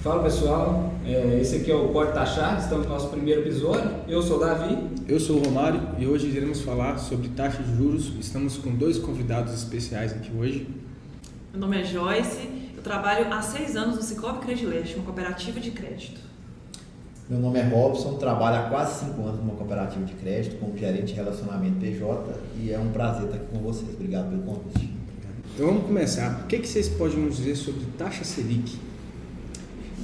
Fala pessoal, esse aqui é o Pode Taxar, estamos no nosso primeiro episódio. Eu sou o Davi. Eu sou o Romário e hoje iremos falar sobre taxa de juros. Estamos com dois convidados especiais aqui hoje. Meu nome é Joyce, eu trabalho há 6 anos no Cicobi Credileste, uma cooperativa de crédito. Meu nome é Robson, trabalho há quase 5 anos numa cooperativa de crédito como gerente de relacionamento PJ e é um prazer estar aqui com vocês. Obrigado pelo convite. Então vamos começar. O que vocês podem nos dizer sobre taxa Selic?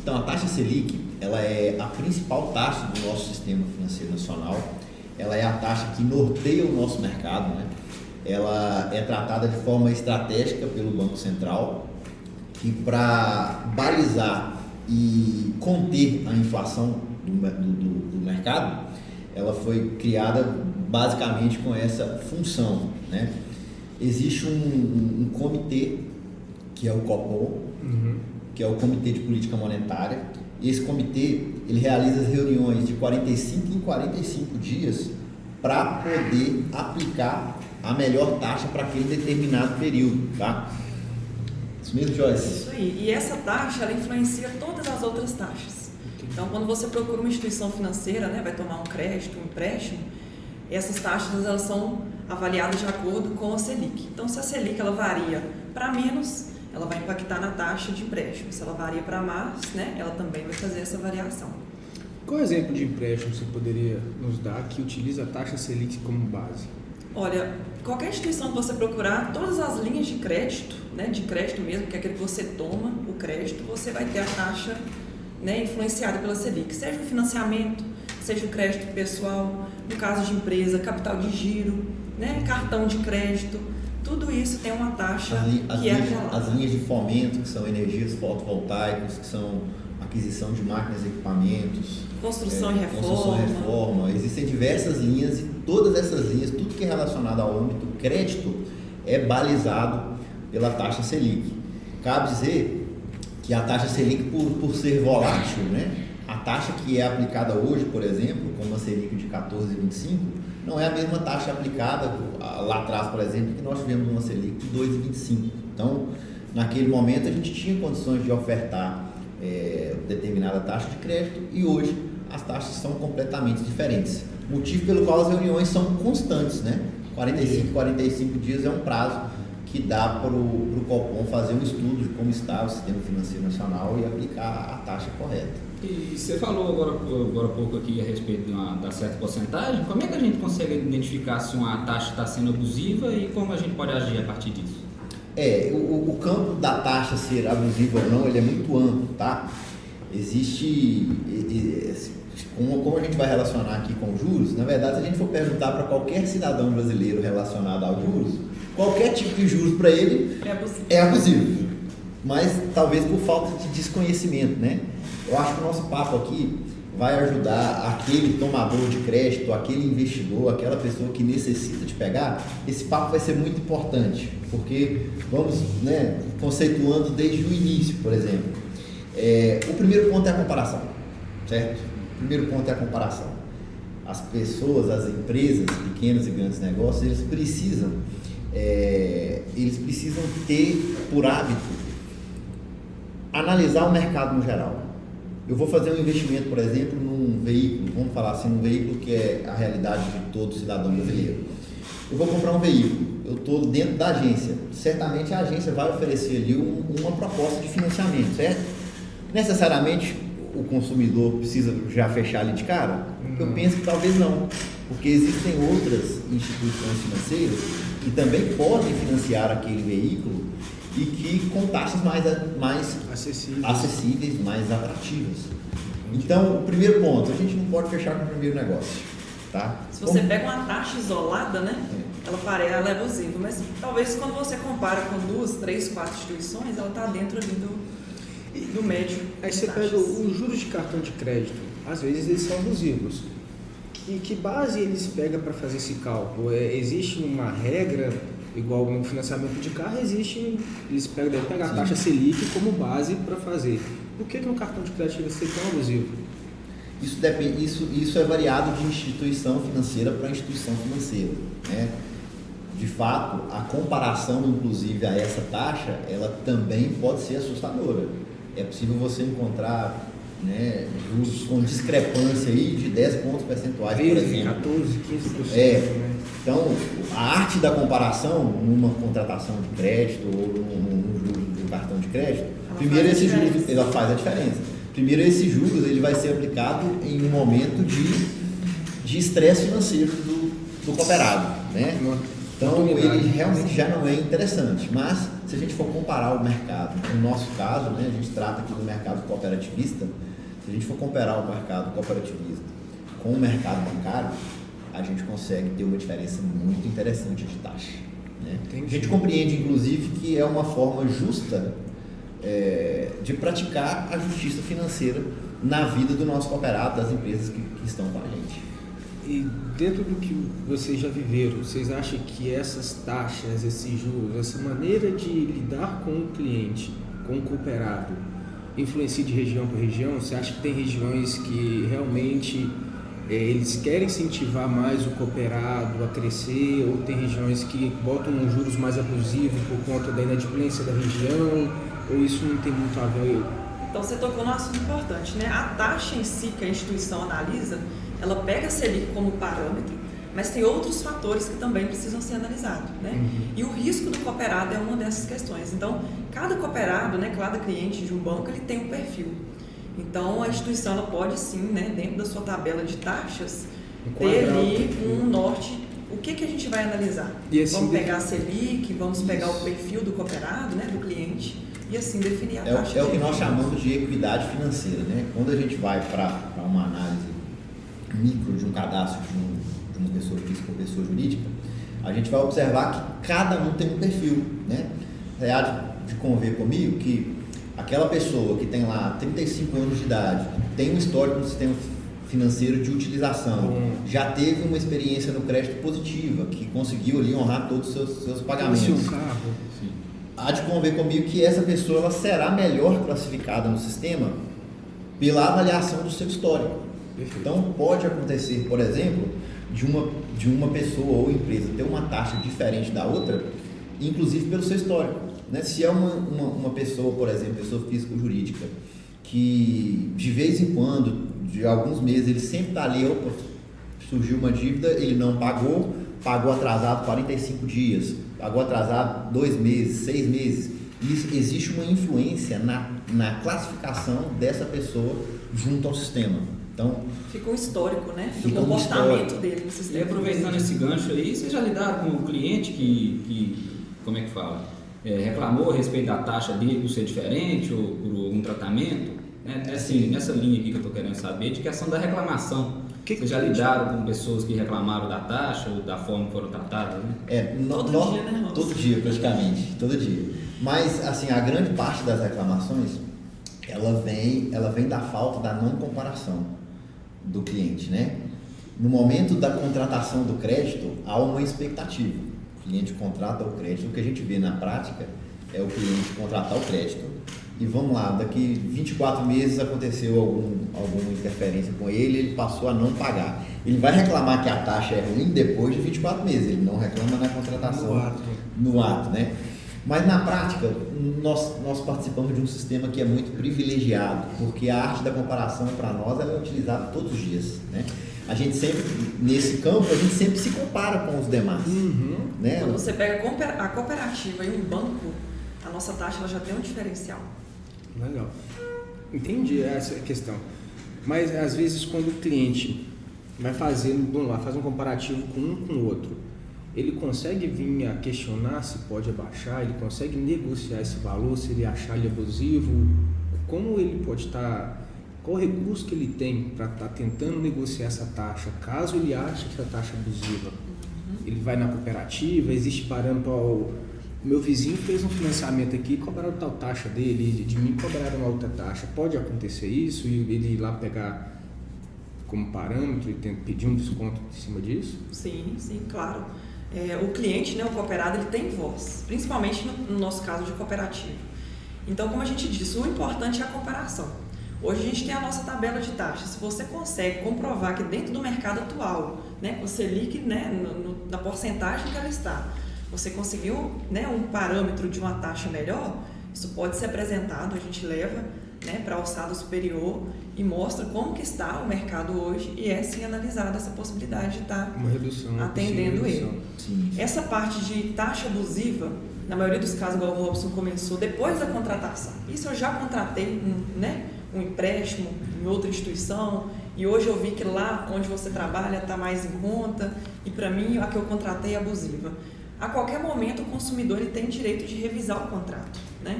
Então, a taxa Selic, ela é a principal taxa do nosso sistema financeiro nacional. Ela é a taxa que norteia o nosso mercado, né? Ela é tratada de forma estratégica pelo Banco Central, que para balizar e conter a inflação do mercado, ela foi criada basicamente com essa função, né? Existe um comitê, que é o Copom, que é o Comitê de Política Monetária, e esse comitê ele realiza as reuniões de 45 em 45 dias para poder aplicar a melhor taxa para aquele determinado período, tá? Isso mesmo, Joyce? Isso aí. E essa taxa, ela influencia todas as outras taxas. Então, quando você procura uma instituição financeira, né, vai tomar um crédito, um empréstimo, essas taxas elas são avaliadas de acordo com a Selic. Então, se a Selic ela varia para menos, ela vai impactar na taxa de empréstimo. Se ela varia para mais, né, ela também vai fazer essa variação. Qual exemplo de empréstimo você poderia nos dar que utiliza a taxa Selic como base? Olha, qualquer instituição que você procurar, todas as linhas de crédito, né, de crédito mesmo, que é aquele que você toma o crédito, você vai ter a taxa, né, influenciada pela Selic. Seja o financiamento, seja o crédito pessoal, no caso de empresa, capital de giro, né, cartão de crédito. Tudo isso tem uma taxa que é atrelada. As linhas de fomento, que são energias fotovoltaicas, que são aquisição de máquinas e equipamentos, Construção e reforma. Existem diversas linhas e todas essas linhas, tudo que é relacionado ao âmbito crédito, é balizado pela taxa Selic. Cabe dizer que a taxa Selic, por ser volátil, né? A taxa que é aplicada hoje, por exemplo, com uma Selic de 14,25, não é a mesma taxa aplicada lá atrás, por exemplo, que nós tivemos uma Selic de 2,25. Então, naquele momento, a gente tinha condições de ofertar determinada taxa de crédito e hoje as taxas são completamente diferentes. Motivo pelo qual as reuniões são constantes, né? 45 dias é um prazo que dá para o Copom fazer um estudo de como está o sistema financeiro nacional e aplicar a taxa correta. E você falou agora há pouco aqui a respeito da certa porcentagem. Como é que a gente consegue identificar se uma taxa está sendo abusiva e como a gente pode agir a partir disso? O campo da taxa ser abusiva ou não, ele é muito amplo, tá? Existe, como a gente vai relacionar aqui com juros, na verdade, se a gente for perguntar para qualquer cidadão brasileiro relacionado aos juros, qualquer tipo de juros para ele é abusivo, mas talvez por falta de desconhecimento, né? Eu acho que o nosso papo aqui vai ajudar aquele tomador de crédito, aquele investidor, aquela pessoa que necessita de pegar. Esse papo vai ser muito importante, porque vamos, né, conceituando desde o início, por exemplo. O primeiro ponto é a comparação, certo? O primeiro ponto é a comparação. As pessoas, as empresas, pequenos e grandes negócios, eles precisam ter por hábito analisar o mercado no geral. Eu vou fazer um investimento, por exemplo, num veículo, vamos falar assim, num veículo que é a realidade de todo cidadão brasileiro. Eu vou comprar um veículo, eu estou dentro da agência, certamente a agência vai oferecer ali uma proposta de financiamento, certo? Necessariamente o consumidor precisa já fechar ali de cara? Eu penso que talvez não, porque existem outras instituições financeiras que também podem financiar aquele veículo e que com taxas mais acessíveis, mais atrativas. Então, o primeiro ponto, a gente não pode fechar com o primeiro negócio, tá? Se você pega uma taxa isolada, né, ela é abusiva, mas talvez quando você compara com 2, 3, 4 instituições, ela está dentro ali do médio. Aí você pega os juros de cartão de crédito, às vezes eles são abusivos. Que base eles pegam para fazer esse cálculo? Existe uma regra? Igual no financiamento de carro, eles devem pegar a taxa Selic como base para fazer. Por que no cartão de crédito vai ser tão abusivo? Isso é variado de instituição financeira para instituição financeira, né? De fato, a comparação, inclusive, a essa taxa, ela também pode ser assustadora. é possível você encontrar, né, juros com discrepância aí de 10 pontos percentuais, por 13, exemplo. 14, 15%. Né? Então, a arte da comparação numa contratação de crédito ou num juro do cartão de crédito, primeiro esse juros, ela faz a diferença. Primeiro esse juros ele vai ser aplicado em um momento de estresse financeiro do cooperado, né? Então ele realmente já não é interessante, mas se a gente for comparar o mercado, no nosso caso, né, a gente trata aqui do mercado cooperativista, se a gente for comparar o mercado cooperativista com o mercado bancário, a gente consegue ter uma diferença muito interessante de taxa. Né? A gente compreende, inclusive, que é uma forma justa de praticar a justiça financeira na vida do nosso cooperado, das empresas que estão com a gente. E dentro do que vocês já viveram, vocês acham que essas taxas, esses juros, essa maneira de lidar com o cliente, com o cooperado, influencia de região para região? Você acha que tem regiões que realmente eles querem incentivar mais o cooperado a crescer, ou tem regiões que botam juros mais abusivos por conta da inadimplência da região, ou isso não tem muito a ver? Então você tocou num assunto importante, né? A taxa em si que a instituição analisa, ela pega a Selic como parâmetro, mas tem outros fatores que também precisam ser analisados, né? E o risco do cooperado é uma dessas questões. Então, cada cooperado, né, cada cliente de um banco, ele tem um perfil. Então, a instituição ela pode sim, né, dentro da sua tabela de taxas, ter ali um norte. O que a gente vai analisar? E assim, vamos pegar a Selic, vamos pegar o perfil do cooperado, né, do cliente, e assim definir a taxa. É o que nós chamamos de equidade financeira, né? Quando a gente vai para uma análise micro de um cadastro de uma pessoa física ou pessoa jurídica, a gente vai observar que cada um tem um perfil, né? Você há de conver comigo que aquela pessoa que tem lá 35 anos de idade, tem um histórico no sistema financeiro de utilização, já teve uma experiência no crédito positiva, que conseguiu ali honrar todos os seus pagamentos. Há de conver comigo que essa pessoa ela será melhor classificada no sistema pela avaliação do seu histórico. Então pode acontecer, por exemplo, de uma pessoa ou empresa ter uma taxa diferente da outra, inclusive pelo seu histórico. Né? Se é uma pessoa, por exemplo, pessoa física ou jurídica, que de vez em quando, de alguns meses, ele sempre está ali, opa, surgiu uma dívida, ele não pagou, pagou atrasado 45 dias, pagou atrasado 2 meses, 6 meses. Isso, existe uma influência na classificação dessa pessoa junto ao sistema. Então, fica um histórico, né? Do comportamento dele no sistema. E aproveitando esse gancho aí, vocês já lidaram com o cliente que como é que fala? Reclamou a respeito da taxa dele por ser diferente ou por um tratamento? Nessa linha aqui que eu estou querendo saber, de questão da reclamação. Vocês já lidaram com pessoas que reclamaram da taxa ou da forma que foram tratadas? Né? Todo dia, né, todo dia, praticamente, todo dia. Mas, assim, a grande parte das reclamações, ela vem da falta da não comparação do cliente, né? No momento da contratação do crédito, há uma expectativa. O cliente contrata o crédito, o que a gente vê na prática é o cliente contratar o crédito e vamos lá, daqui 24 meses aconteceu alguma interferência com ele passou a não pagar. Ele vai reclamar que a taxa é ruim depois de 24 meses, ele não reclama na contratação, no ato, né? Mas na prática, nós participamos de um sistema que é muito privilegiado, porque a arte da comparação para nós ela é utilizada todos os dias, né? A gente sempre, nesse campo, a gente sempre se compara com os demais. Né? Quando você pega a cooperativa e um banco, a nossa taxa ela já tem um diferencial. Legal. Entendi essa questão. Mas às vezes quando o cliente vai fazendo, vamos lá, faz um comparativo com um com o outro, ele consegue vir a questionar se pode abaixar, ele consegue negociar esse valor, se ele achar ele abusivo, como ele pode estar, qual o recurso que ele tem para estar tentando negociar essa taxa, caso ele ache que a taxa é abusiva. Ele vai na cooperativa, existe parâmetro, o meu vizinho fez um financiamento aqui, cobraram tal taxa dele, de mim cobraram uma outra taxa. Pode acontecer isso e ele ir lá pegar como parâmetro e pedir um desconto em cima disso? Sim, claro. O cliente, né, o cooperado, ele tem voz, principalmente no nosso caso de cooperativa. Então, como a gente disse, o importante é a comparação. Hoje a gente tem a nossa tabela de taxas. Se você consegue comprovar que dentro do mercado atual, né, com a Selic, né, na porcentagem que ela está, você conseguiu, né, um parâmetro de uma taxa melhor, isso pode ser apresentado, a gente leva né, para alçada superior e mostra como que está o mercado hoje e é sim analisada essa possibilidade de estar Uma redução, atendendo ele. Sim. Essa parte de taxa abusiva, na maioria dos casos, igual o Robson começou, depois da contratação. Isso eu já contratei um empréstimo em outra instituição e hoje eu vi que lá onde você trabalha está mais em conta e para mim a que eu contratei é abusiva. A qualquer momento o consumidor ele tem direito de revisar o contrato, né?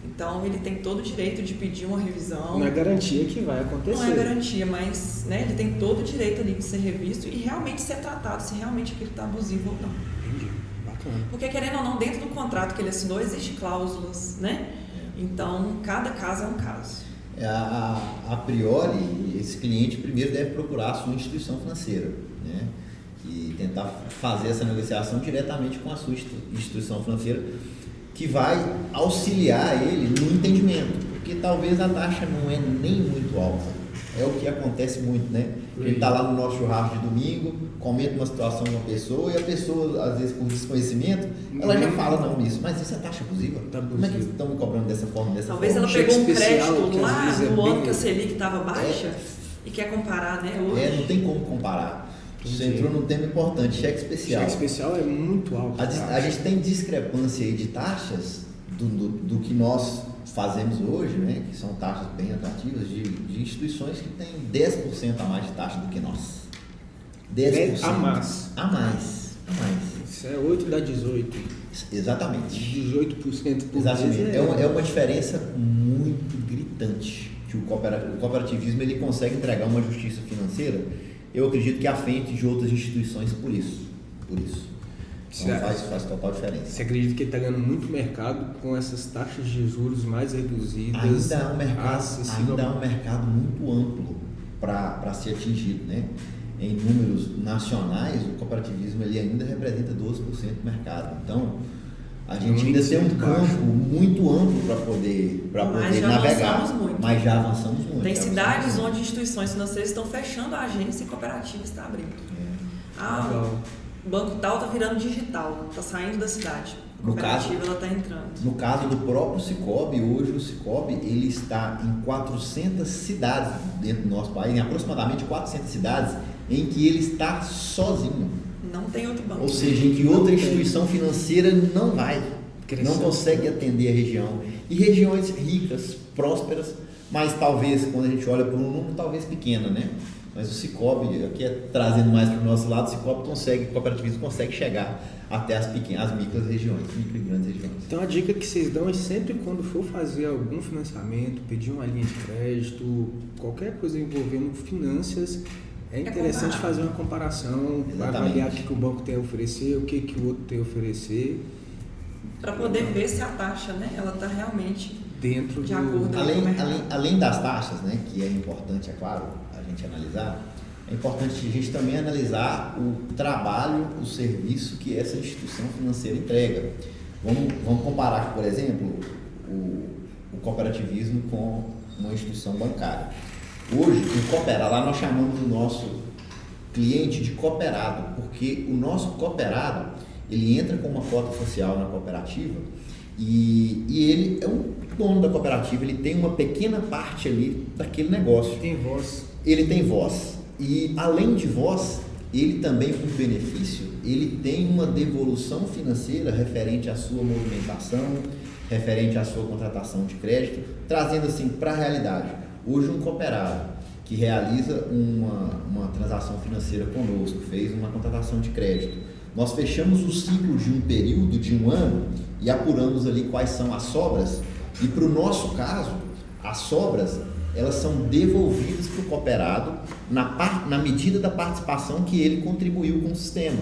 Então ele tem todo o direito de pedir uma revisão. Não é garantia que vai acontecer. Não é garantia, mas né, ele tem todo o direito ali de ser revisto e realmente ser tratado se realmente aquilo está abusivo ou não. Entendi. Bacana. Porque querendo ou não, dentro do contrato que ele assinou existem cláusulas, né? Então cada caso é um caso. A priori, esse cliente primeiro deve procurar a sua instituição financeira, né? E tentar fazer essa negociação diretamente com a sua instituição financeira, que vai auxiliar ele no entendimento, porque talvez a taxa não é nem muito alta. É o que acontece muito, né? Ele está lá no nosso churrasco de domingo, comenta uma situação com uma pessoa e a pessoa, às vezes por desconhecimento, ela já fala, não, isso, mas isso é taxa abusiva. Tá abusivo. Como é que estão me cobrando dessa forma, Talvez forma? ela pegou um especial, crédito que às lá vezes é no ano bem- que a Selic estava baixa e quer comparar, né? Hoje. Não tem como comparar. Você Entendi. entrou num tema importante, cheque especial. Cheque especial é muito alto. A gente tem discrepância aí de taxas do que nós fazemos hoje, né? Que são taxas bem atrativas de instituições que têm 10% a mais de taxa do que nós. 10% A mais. A mais. Isso é 8 dá 18. Exatamente. 18% por Exatamente. mês É uma diferença muito gritante que o cooperativismo ele consegue entregar uma justiça financeira. Eu acredito que à frente de outras instituições por isso. Então faz total diferença. Você acredita que ele está ganhando muito mercado com essas taxas de juros mais reduzidas? Ainda é um acessível? mercado muito amplo para ser atingido, né? Em números nacionais, o cooperativismo ele ainda representa 12% do mercado. Então, a gente ainda tem um campo muito amplo para poder Mas já navegar. avançamos muito. Mas já avançamos muito. Tem já cidades avançamos onde instituições financeiras estão fechando a agência e a cooperativa está abrindo. Legal. O banco tal está virando digital, está saindo da cidade. A No cooperativa caso- ela está entrando. No caso do próprio Sicoob, hoje o Sicoob ele está em 400 cidades dentro do nosso país, em aproximadamente 400 cidades, em que ele está sozinho. Não tem outro banco. Ou seja, em que outra instituição financeira não vai, Cresceu. não consegue atender a região. E regiões ricas, prósperas, mas talvez, quando a gente olha por um número, talvez pequena, né? Mas o Sicoob, aqui trazendo mais para o nosso lado, o Sicoob o cooperativismo consegue chegar até as micro e grandes regiões. Então a dica que vocês dão é sempre quando for fazer algum financiamento, pedir uma linha de crédito, qualquer coisa envolvendo finanças, é interessante comparar. fazer uma comparação, Exatamente. avaliar o que o banco tem a oferecer, o que o outro tem a oferecer Para poder ver se a taxa, né, ela está realmente dentro De acordo. Além das taxas, né, que é importante, é claro, a gente analisar, é importante a gente também analisar o trabalho, o serviço que essa instituição financeira entrega. Vamos comparar, por exemplo, o cooperativismo com uma instituição bancária. Hoje, o cooperado, lá nós chamamos o nosso cliente de cooperado, porque o nosso cooperado, ele entra com uma cota social na cooperativa e ele é o dono da cooperativa, ele tem uma pequena parte ali daquele negócio. tem voz. Ele tem voz e, além de voz, ele também, por benefício, ele tem uma devolução financeira referente à sua movimentação, referente à sua contratação de crédito, trazendo assim para a realidade. Hoje um cooperado que realiza uma transação financeira conosco, fez uma contratação de crédito, nós fechamos o ciclo de um período de um ano e apuramos ali quais são as sobras e, para o nosso caso, as sobras elas são devolvidas para o cooperado na medida da participação que ele contribuiu com o sistema.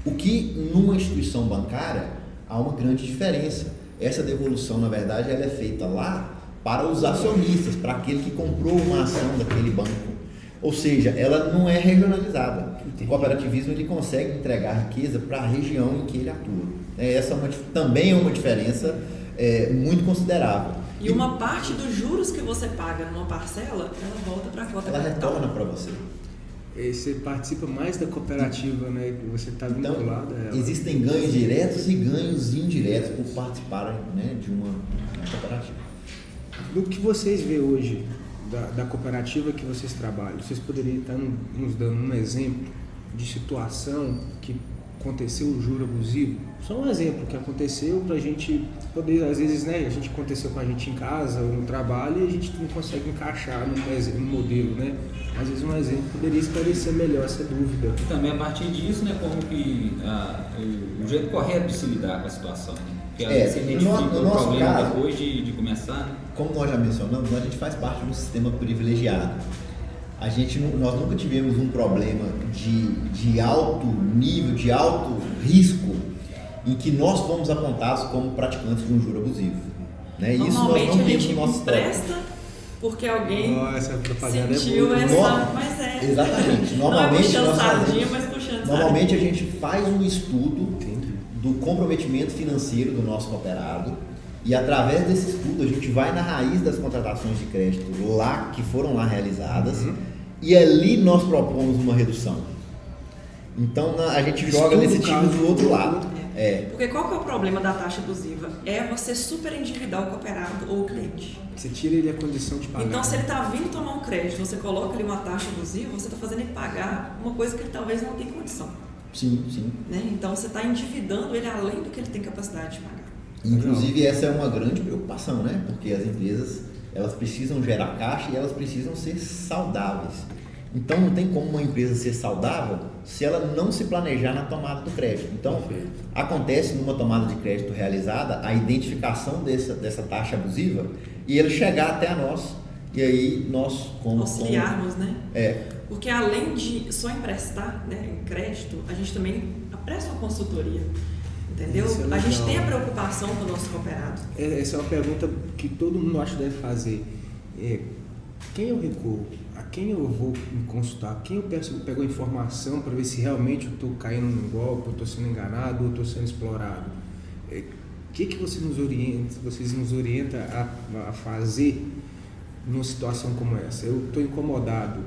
O que numa instituição bancária há uma grande diferença. Essa devolução, na verdade, ela é feita lá para os acionistas, para aquele que comprou uma ação daquele banco. Ou seja, ela não é regionalizada. O cooperativismo ele consegue entregar riqueza para a região em que ele atua. Essa também é uma diferença muito considerável. E uma parte dos juros que você paga numa parcela, ela volta para a cota Ela capital. retorna para você. Você participa mais da cooperativa, né? Você está vinculado a ela. Então, existem ganhos diretos e ganhos indiretos por participarem, né, de uma cooperativa. Do que vocês vê hoje, da cooperativa que vocês trabalham, vocês poderiam estar nos dando um exemplo de situação que aconteceu o juro abusivo? Só um exemplo que aconteceu para a gente poder, às vezes, né, a gente aconteceu com a gente em casa ou no trabalho e a gente não consegue encaixar no modelo, né? Às vezes um exemplo poderia esclarecer melhor essa dúvida. E também a partir disso, né, como que o jeito correto de se lidar com a situação, né? Porque você identifica o problema caso, depois de começar, né? Como nós já mencionamos, a gente faz parte de um sistema privilegiado. Nós nunca tivemos um problema de alto nível, de alto risco, em que nós fomos apontados como praticantes de um juro abusivo. Né? Isso nós não temos no nosso empresta porque alguém essa propaganda sentiu é boa. Mas é. Exatamente. Normalmente a gente faz um estudo do comprometimento financeiro do nosso cooperado e através desse estudo a gente vai na raiz das contratações de crédito que foram lá realizadas e ali nós propomos uma redução. Então a gente joga nesse time do outro lado. Porque qual que é o problema da taxa abusiva? É você super endividar o cooperado ou o cliente. Você tira ele a condição de pagar. Então se ele está vindo tomar um crédito, você coloca ali uma taxa abusiva, você está fazendo ele pagar uma coisa que ele talvez não tenha condição. Sim. Né? Então você está endividando ele além do que ele tem capacidade de pagar. Inclusive essa é uma grande preocupação, né? Porque as empresas elas precisam gerar caixa e elas precisam ser saudáveis. Então não tem como uma empresa ser saudável se ela não se planejar na tomada do crédito. Então acontece numa tomada de crédito realizada a identificação dessa taxa abusiva e ele chegar até nós e aí nós auxiliarmos, né? É. Porque além de só emprestar, né, em crédito, a gente também presta uma consultoria. Entendeu? A gente tem a preocupação com o nosso cooperado. Essa é uma pergunta que todo mundo acha que deve fazer. Quem eu recorro? A quem eu vou me consultar? Quem eu pego a informação para ver se realmente eu estou caindo num golpe, eu estou sendo enganado ou estou sendo explorado? O que vocês nos orientam a fazer numa situação como essa? Eu estou incomodado.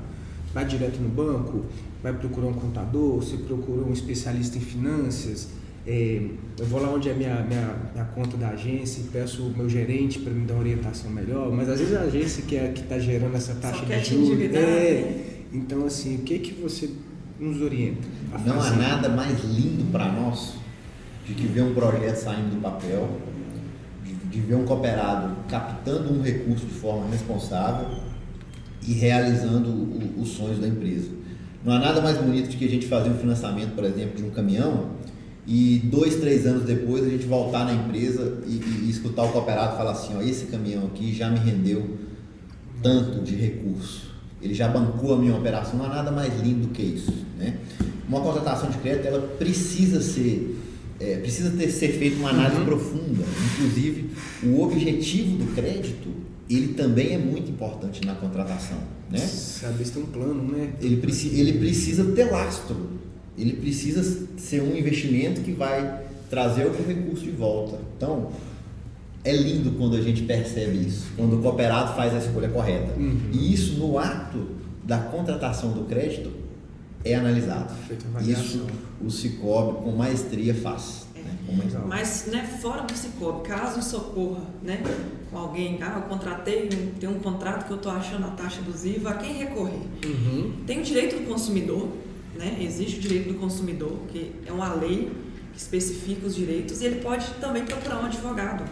Vai direto no banco? Vai procurar um contador? Você procura um especialista em finanças? Eu vou lá onde é minha conta da agência e peço o meu gerente para me dar uma orientação melhor, mas às vezes a agência que está gerando essa taxa de juros. Então, assim, o que você nos orienta a fazer? Não há nada mais lindo para nós de que ver um projeto saindo do papel, de ver um cooperado captando um recurso de forma responsável e realizando os sonhos da empresa. Não há nada mais bonito do que a gente fazer um financiamento, por exemplo, de um caminhão e 2, 3 anos depois a gente voltar na empresa e escutar o cooperado falar assim, esse caminhão aqui já me rendeu tanto de recurso, ele já bancou a minha operação. Não há nada mais lindo do que isso, né? Uma contratação de crédito, ela precisa ser feita uma análise profunda. Inclusive, o objetivo do crédito, ele também é muito importante na contratação, né? Saber se tem um plano, né? Ele precisa ter lastro. Ele precisa ser um investimento que vai trazer algum recurso de volta. Então, é lindo quando a gente percebe isso, quando o cooperado faz a escolha correta. E isso, no ato da contratação do crédito, é analisado. Isso o Sicoob, com maestria, faz. Mas, né, fora do Sicoob, caso isso ocorra, né, com alguém, eu contratei, tem um contrato que eu estou achando a taxa abusiva, a quem recorrer? Tem o direito do consumidor, né? Existe o direito do consumidor, que é uma lei que especifica os direitos, e ele pode também procurar um advogado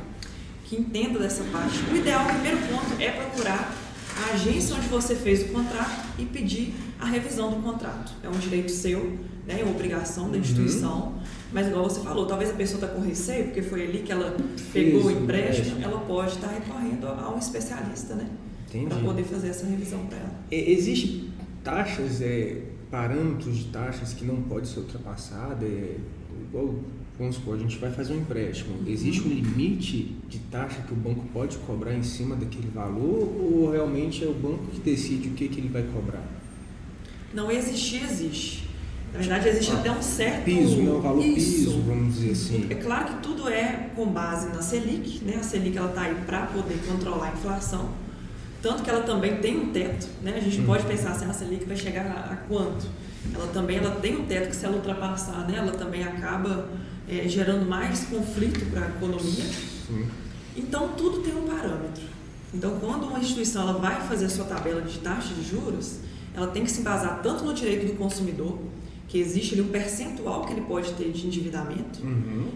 que entenda dessa parte. O ideal, o primeiro ponto, é procurar a agência onde você fez o contrato e pedir a revisão do contrato. É um direito seu, né? É uma obrigação da instituição, mas igual você falou, talvez a pessoa está com receio, porque foi ali que ela pegou o empréstimo, ela pode estar recorrendo a um especialista, né? Para poder fazer essa revisão para ela. Existem taxas, parâmetros de taxas que não pode ser ultrapassada, igual, vamos supor, a gente vai fazer um empréstimo, existe um limite de taxa que o banco pode cobrar em cima daquele valor ou realmente é o banco que decide o que ele vai cobrar? Não existir, existe. Na verdade, existe até um certo... Piso, né? O valor piso, vamos dizer assim. É claro que tudo é com base na Selic, né? A Selic está aí para poder controlar a inflação. Tanto que ela também tem um teto, né? A gente pode pensar assim, a Selic vai chegar a quanto? Ela tem um teto que, se ela ultrapassar, né, ela também acaba gerando mais conflito para a economia. Então, tudo tem um parâmetro. Então, quando uma instituição ela vai fazer a sua tabela de taxa de juros, ela tem que se embasar tanto no direito do consumidor, que existe ali um percentual que ele pode ter de endividamento,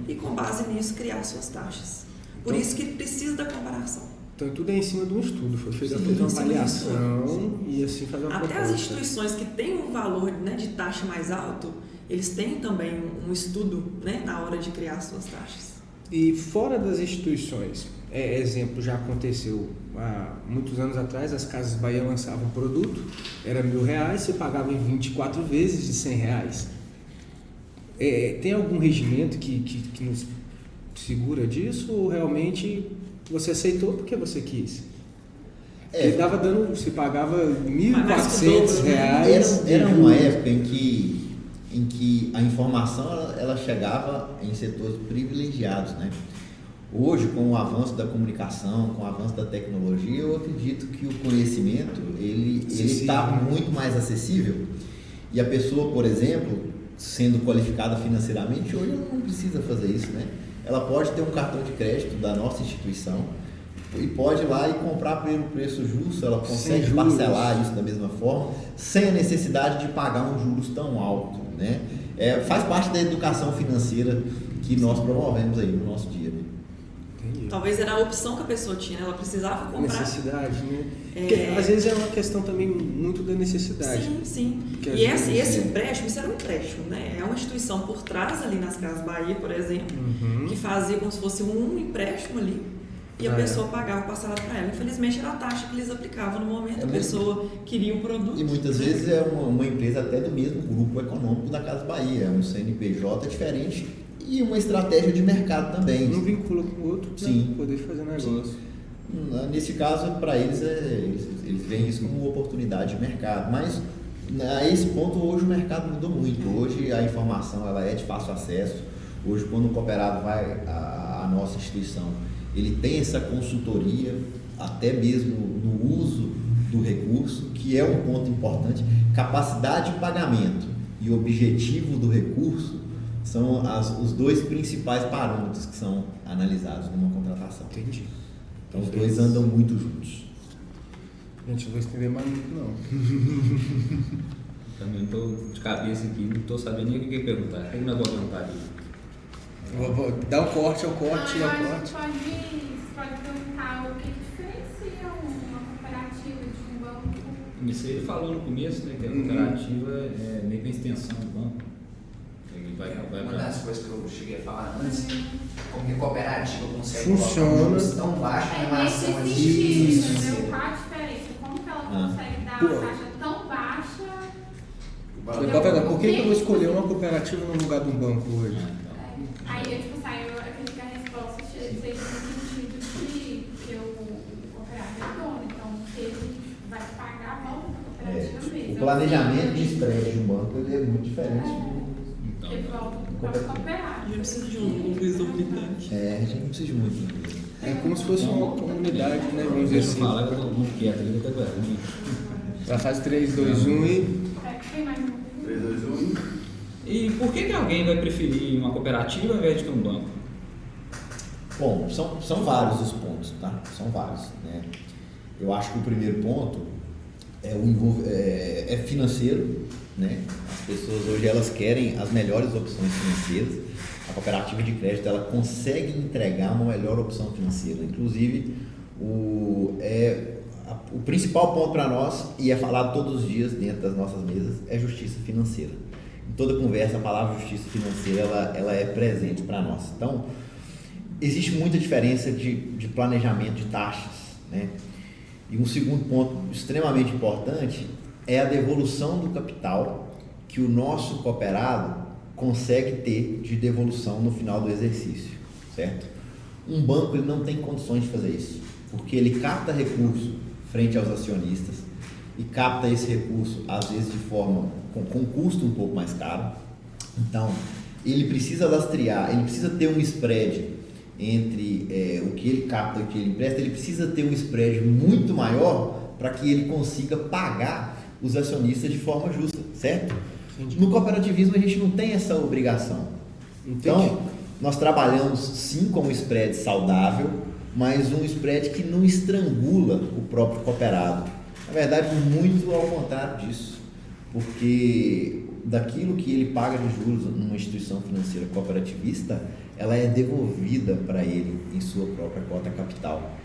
e com base nisso criar suas taxas. Por isso que precisa da comparação. Então tudo é em cima de um estudo, foi feita Sim, uma em cima avaliação e assim fazer uma Até proposta. as instituições que têm um valor, né, de taxa mais alto, eles têm também um estudo, né, na hora de criar suas taxas. E fora das instituições, exemplo, já aconteceu há muitos anos atrás, as Casas Bahia lançavam um produto, era R$1.000, você pagava em 24 vezes de R$100. Tem algum regimento que nos segura disso ou realmente você aceitou porque você quis? Porque você pagava R$1.400. Era uma época em que a informação ela chegava em setores privilegiados, né? Hoje, com o avanço da comunicação, com o avanço da tecnologia, eu acredito que o conhecimento ele está muito mais acessível e a pessoa, por exemplo, sendo qualificada financeiramente, hoje ela não precisa fazer isso, né? Ela pode ter um cartão de crédito da nossa instituição e pode ir lá e comprar pelo preço justo, ela consegue parcelar isso da mesma forma, sem a necessidade de pagar um juros tão alto, né? Faz parte da educação financeira que nós promovemos aí no nosso dia, né? Entendi. Talvez era a opção que a pessoa tinha, ela precisava comprar. Necessidade, né? Porque às vezes é uma questão também muito da necessidade. Sim, sim. Porque E esse empréstimo, isso era um empréstimo, né? É uma instituição por trás ali nas Casas Bahia, por exemplo, que fazia como se fosse um empréstimo ali e a pessoa pagava parcelado para ela. Infelizmente era a taxa que eles aplicavam no momento, a pessoa queria um produto. E muitas vezes é uma empresa até do mesmo grupo econômico da Casas Bahia, é um CNPJ diferente e uma estratégia de mercado também. Um vincula com o outro para poder fazer negócio. Sim. Nesse caso, para eles, eles veem isso como uma oportunidade de mercado, mas a esse ponto hoje o mercado mudou muito. Hoje a informação ela é de fácil acesso. Hoje, quando o cooperado vai à nossa instituição, ele tem essa consultoria, até mesmo no uso do recurso, que é um ponto importante. Capacidade de pagamento e objetivo do recurso são os dois principais parâmetros que são analisados numa contratação. Entendi. Então, os dois andam muito juntos. Gente, não vou estender mais muito, não. Também estou de cabeça aqui, não estou sabendo nem o que perguntar. Tem um negócio para perguntar aqui. Vou dar um corte, Pode perguntar o que diferencia uma cooperativa de um banco. Ele falou no começo, né, que a cooperativa é meio que a extensão do banco. Uma das coisas que eu cheguei a falar antes, como que a cooperativa consegue funciona colocar um juros tão baixo em relação a isso. Qual a diferença? Como que ela consegue dar uma taxa tão baixa? Por que eu vou escolher uma cooperativa no lugar de um banco hoje? Aí eu acredito que a resposta seja no sentido de que o cooperado é dono, então ele vai pagar a volta da cooperativa mesmo. O planejamento de spread de um banco ele é muito diferente Ele volta para o cooperado. A gente precisa de um exorbitante. a gente não precisa de muito. É como se fosse uma comunidade, né? Vamos dizer Deixa eu assim. falar, eu estou muito quieto ali, eu estou agora. Ela faz 3, 2, 1 e... Tem mais uma? 3, 2, 1. E por que alguém vai preferir uma cooperativa ao invés de ter um banco? Bom, são vários os pontos, tá? São vários, né? Eu acho que o primeiro ponto é financeiro, né? As pessoas hoje elas querem as melhores opções financeiras. A cooperativa de crédito ela consegue entregar uma melhor opção financeira. Inclusive, o principal ponto para nós, e é falado todos os dias dentro das nossas mesas, é justiça financeira. Em toda conversa, a palavra justiça financeira ela é presente para nós. Então, existe muita diferença de planejamento de taxas, né? E um segundo ponto extremamente importante é a devolução do capital que o nosso cooperado consegue ter de devolução no final do exercício, certo? Um banco ele não tem condições de fazer isso, porque ele capta recurso frente aos acionistas e capta esse recurso às vezes de forma com custo um pouco mais caro. Então, ele precisa lastrear, ele precisa ter um spread entre o que ele capta e o que ele empresta, ele precisa ter um spread muito maior para que ele consiga pagar os acionistas de forma justa, certo? Entendi. No cooperativismo a gente não tem essa obrigação. Entendi. Então, nós trabalhamos sim com um spread saudável, mas um spread que não estrangula o próprio cooperado. Na verdade, muito ao contrário disso, porque daquilo que ele paga de juros numa instituição financeira cooperativista, ela é devolvida para ele em sua própria cota capital.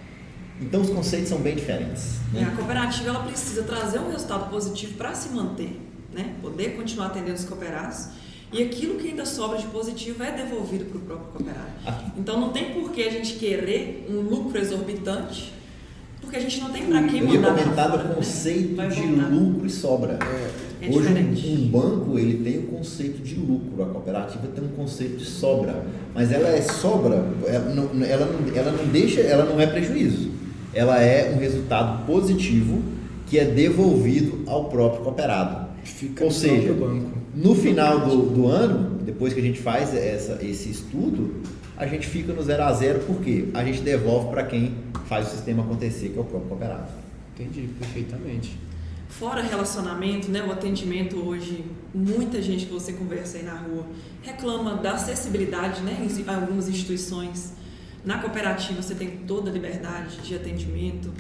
Então os conceitos são bem diferentes, né? A cooperativa ela precisa trazer um resultado positivo para se manter, né? Poder continuar atendendo os cooperados, e aquilo que ainda sobra de positivo é devolvido para o próprio cooperado. Então não tem por que a gente querer um lucro exorbitante, porque a gente não tem para quem mandar. Eu ia comentar do conceito de lucro e sobra. Hoje um banco ele tem o conceito de lucro, a cooperativa tem um conceito de sobra, mas ela é sobra, ela não é prejuízo, ela é um resultado positivo que é devolvido ao próprio cooperado. Ou seja, no final do ano, depois que a gente faz esse estudo, a gente fica no 0 a 0, porque a gente devolve para quem faz o sistema acontecer, que é o próprio cooperado. Entendi, perfeitamente. Fora relacionamento, né, o atendimento hoje, muita gente que você conversa aí na rua reclama da acessibilidade, né, em algumas instituições. Na cooperativa você tem toda a liberdade de atendimento,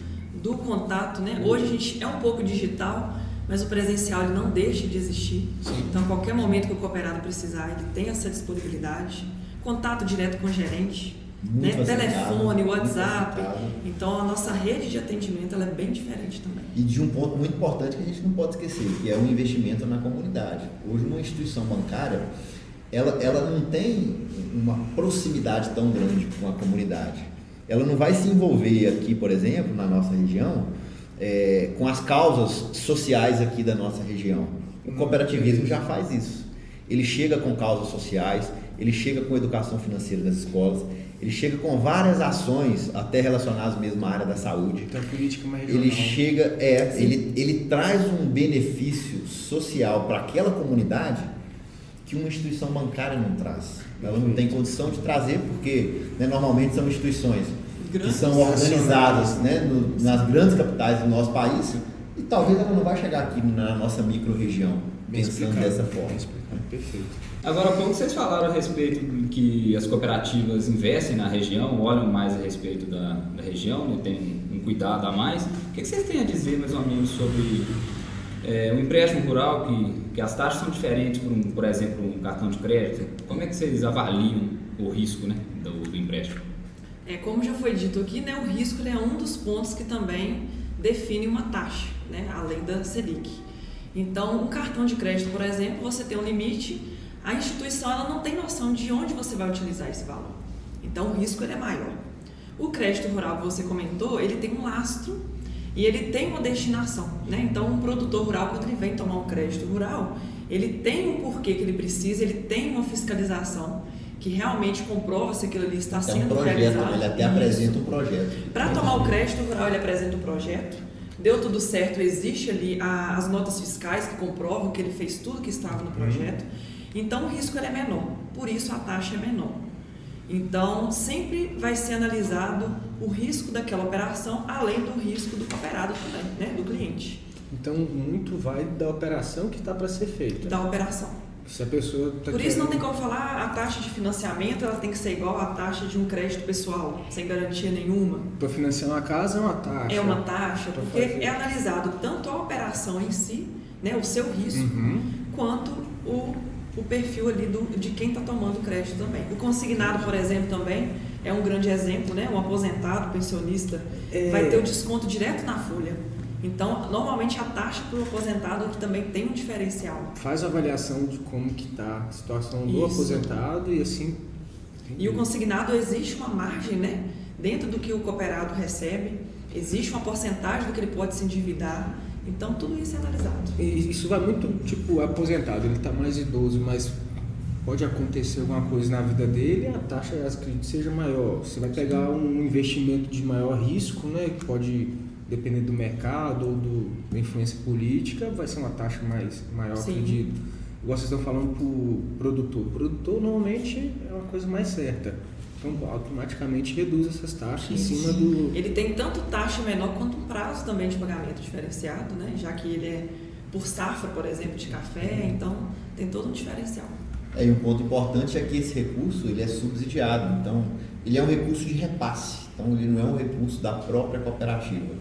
do contato, né? Hoje a gente é um pouco digital, mas o presencial ele não deixa de existir. Sim. Então, a qualquer momento que o cooperado precisar, ele tem essa disponibilidade. Contato direto com o gerente, né? Telefone, WhatsApp. Então, a nossa rede de atendimento ela é bem diferente também. E de um ponto muito importante que a gente não pode esquecer, que é o investimento na comunidade. Hoje, uma instituição bancária, ela não tem uma proximidade tão grande com a comunidade. Ela não vai se envolver aqui, por exemplo, na nossa região, com as causas sociais aqui da nossa região. O cooperativismo já faz isso. Ele chega com causas sociais, ele chega com educação financeira das escolas, ele chega com várias ações, até relacionadas mesmo à área da saúde. Então, a política mais regional. Ele chega, ele traz um benefício social para aquela comunidade que uma instituição bancária não traz. Ela não tem condição de trazer, porque normalmente são instituições que são organizadas, né, nas grandes capitais do nosso país, e talvez ela não vai chegar aqui na nossa micro-região pensando dessa forma. Perfeito. Agora, há pouco vocês falaram a respeito que as cooperativas investem na região, olham mais a respeito da região, né, tem um cuidado a mais. O que vocês têm a dizer mais ou menos sobre o empréstimo rural, que as taxas são diferentes, por exemplo, um cartão de crédito? Como é que vocês avaliam o risco, né, do empréstimo? Como já foi dito aqui, né, o risco é um dos pontos que também define uma taxa, né, além da Selic. Então, um cartão de crédito, por exemplo, você tem um limite, a instituição ela não tem noção de onde você vai utilizar esse valor. Então, o risco ele é maior. O crédito rural que você comentou, ele tem um lastro e ele tem uma destinação, né? Então, um produtor rural, quando ele vem tomar um crédito rural, ele tem um porquê que ele precisa, ele tem uma fiscalização que realmente comprova se aquilo ali está sendo realizado. Ele até apresenta um projeto. Para tomar o crédito rural, ele apresenta um projeto. Deu tudo certo, existe ali as notas fiscais que comprovam que ele fez tudo que estava no projeto. Então, o risco ele é menor, por isso a taxa é menor. Então, sempre vai ser analisado o risco daquela operação, além do risco do cooperado também, né, do cliente. Então, muito vai da operação que está para ser feita. Da operação. Se a pessoa Por isso não tem como falar a taxa de financiamento, ela tem que ser igual à taxa de um crédito pessoal, sem garantia nenhuma. Para financiar uma casa é uma taxa. É uma taxa, porque é analisado tanto a operação em si, né, o seu risco, quanto o perfil ali de quem está tomando crédito também. O consignado, por exemplo, também é um grande exemplo, né? Um aposentado, pensionista, vai ter o desconto direto na folha. Então, normalmente a taxa para o aposentado também tem um diferencial. Faz a avaliação de como que está a situação do aposentado e assim... E o consignado existe uma margem, né? Dentro do que o cooperado recebe, existe uma porcentagem do que ele pode se endividar. Então, tudo isso é analisado. E isso vai muito, tipo, aposentado, ele está mais idoso, mas pode acontecer alguma coisa na vida dele, a taxa, acredito, seja maior. Você vai pegar um investimento de maior risco, né? Que pode... dependendo do mercado ou da influência política, vai ser uma taxa maior, acredito. Igual vocês estão falando para o produtor. O produtor, normalmente, é uma coisa mais certa. Então, automaticamente reduz essas taxas em cima do... Ele tem tanto taxa menor quanto um prazo também de pagamento diferenciado, né? Já que ele é por safra, por exemplo, de café, então tem todo um diferencial. E um ponto importante é que esse recurso ele é subsidiado. Então, ele é um recurso de repasse, então ele não é um recurso da própria cooperativa,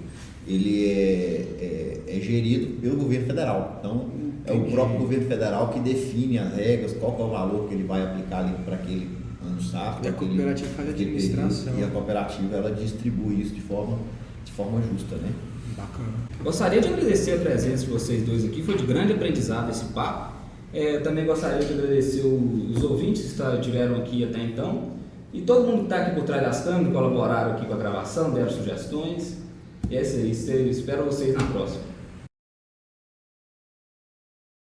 ele é gerido pelo governo federal, então é o próprio governo federal que define as regras, qual que é o valor que ele vai aplicar ali para aquele ano safra. E a cooperativa faz a administração. E a cooperativa ela distribui isso de forma justa, né? Bacana. Gostaria de agradecer a presença de vocês dois aqui, foi de grande aprendizado esse papo. Também gostaria de agradecer os ouvintes que estiveram aqui até então e todo mundo que está aqui por trás das câmeras, colaboraram aqui com a gravação, deram sugestões. E é isso aí, espero vocês na próxima.